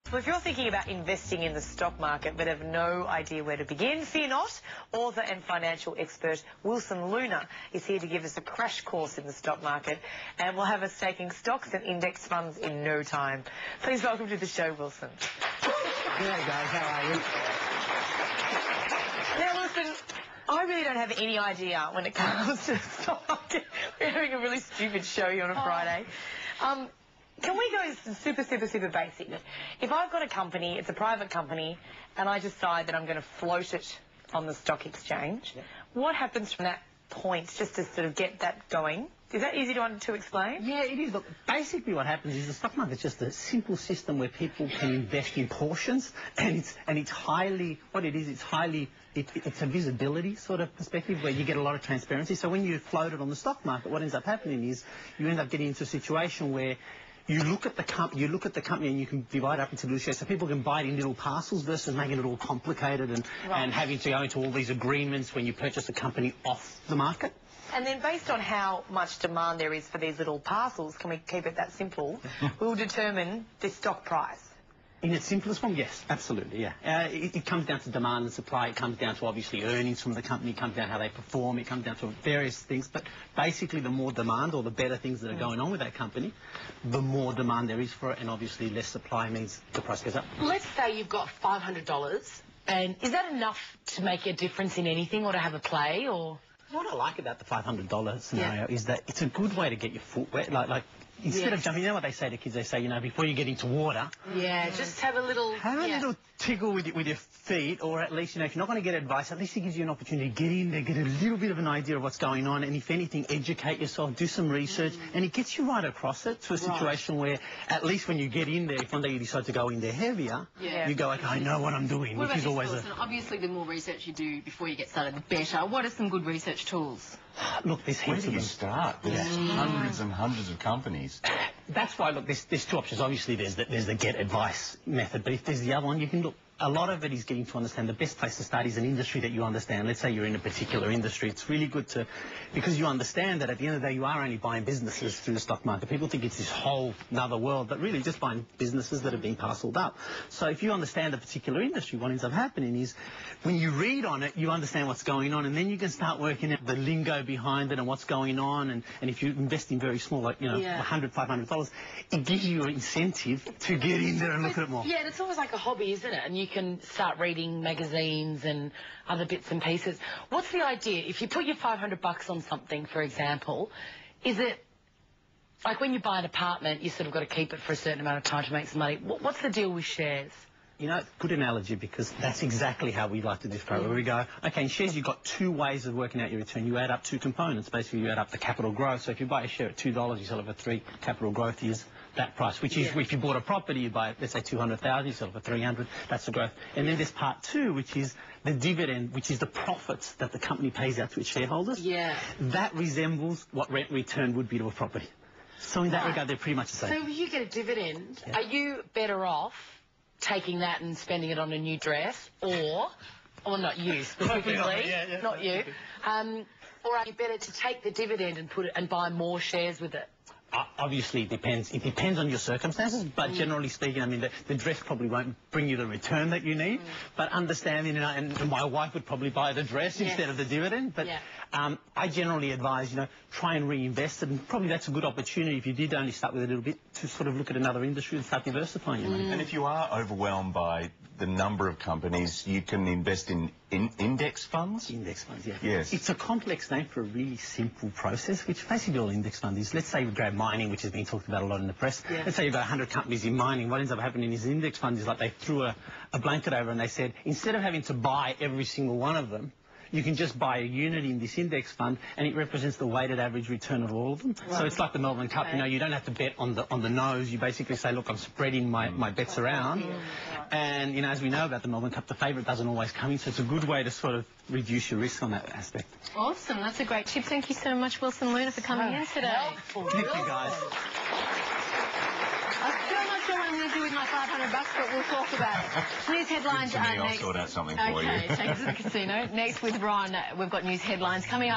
Well, if you're thinking about investing in the stock market but have no idea where to begin, fear not. Author and financial expert Wilson Luna is here to give us a crash course in the stock market, and we'll have us taking stocks and index funds in no time. Please welcome to the show, Wilson. G'day guys, how are you? Now, Wilson, I really don't have any idea when it comes to the stock market. We're having a really stupid show here on a Friday. Can we go super basic? If I've got a company, it's a private company, and I decide that I'm going to float it on the stock exchange, what happens from that point, just to sort of get that going? Is that easy to explain? Yeah, it is. Look, basically what happens is the stock market's just a simple system where people can invest in portions, and it's highly, what it is, it's a visibility sort of perspective where you get a lot of transparency. So when you float it on the stock market, what ends up happening is you end up getting into a situation where you look at the company, and you can divide it up into little shares, so people can buy it in little parcels versus making it all complicated and having to go into all these agreements when you purchase a company off the market. And then based on how much demand there is for these little parcels, can we keep it that simple, we'll determine the stock price. In its simplest form, yes, absolutely, yeah. It comes down to demand and supply. It comes down to obviously earnings from the company. It comes down to how they perform. It comes down to various things. But basically, the more demand or the better things that are going on with that company, the more demand there is for it, and obviously less supply means the price goes up. Let's say you've got $500, and is that enough to make a difference in anything or to have a play, or? What I like about the $500 scenario is that it's a good way to get your foot wet. Like instead of jumping, you know what they say to kids? They say, you know, before you get into water, just have a little tickle with your feet, or at least, you know, if you're not going to get advice, at least it gives you an opportunity to get in there, get a little bit of an idea of what's going on, and if anything, educate yourself, do some research, and it gets you right across it to a situation where at least when you get in there, if one day you decide to go in there heavier, you go, okay, I know what I'm doing, which is always obviously, the more research you do before you get started, the better. What are some good research tools? Look, there's heaps of them. Where do you start? There's hundreds and hundreds of companies. That's why, look, there's two options. Obviously, there's the get advice method, but if there's the other one, you can look. A lot of it is getting to understand. The best place to start is an industry that you understand. Let's say you're in a particular industry. It's really good to, because you understand that at the end of the day, you are only buying businesses through the stock market. People think it's this whole another world, but really just buying businesses that are being parceled up. So if you understand a particular industry, what ends up happening is when you read on it, you understand what's going on, and then you can start working out the lingo behind it and what's going on. And if you invest in very small, like, you know, $100, $500, it gives you an incentive to get in there and look at it more. Yeah, it's almost like a hobby, isn't it? And you can start reading magazines and other bits and pieces. What's the idea? If you put your $500 on something, for example, is it like when you buy an apartment, you sort of got to keep it for a certain amount of time to make some money? What's the deal with shares? You know, good analogy, because that's exactly how we like to describe it. We go, okay, in shares you've got two ways of working out your return. You add up two components. Basically, you add up the capital growth. So if you buy a share at $2, you sell it for $3. Capital growth is that price, which is if you bought a property, you buy it, let's say $200,000, you sell it for $300. That's the growth. And then there's part two, which is the dividend, which is the profits that the company pays out to its shareholders. That resembles what rent return would be to a property. So in that regard, they're pretty much the same. So if you get a dividend, are you better off taking that and spending it on a new dress, or not you specifically, not you, or are you better to take the dividend and put it and buy more shares with it? Obviously, it depends. It depends on your circumstances, but generally speaking, I mean, the dress probably won't bring you the return that you need. But understanding, you know, and my wife would probably buy the dress instead of the dividend. But I generally advise, you know, try and reinvest it, and probably that's a good opportunity if you did only start with a little bit to sort of look at another industry and start diversifying your money. And if you are overwhelmed by the number of companies, you can invest in index funds? Index funds, Yes. It's a complex name for a really simple process, which basically all index fund is. Let's say we grab mining, which has been talked about a lot in the press. Let's say you've got 100 companies in mining. What ends up happening is index fund is like they threw a blanket over and they said, instead of having to buy every single one of them, you can just buy a unit in this index fund, and it represents the weighted average return of all of them. So it's like the Melbourne Cup. You know, you don't have to bet on the nose. You basically say, look, I'm spreading my bets around. And, you know, as we know about the Melbourne Cup, the favourite doesn't always come in, so it's a good way to sort of reduce your risk on that aspect. Awesome. That's a great tip. Thank you so much, Wilson Luna, for coming in today. Thank you, guys. I'm still not sure what I'm going to do with my $500, but we'll talk about it. News headlines Good to me, next. I'll sort out something for you. Okay, take us to the casino. Next with Ron, we've got news headlines coming up.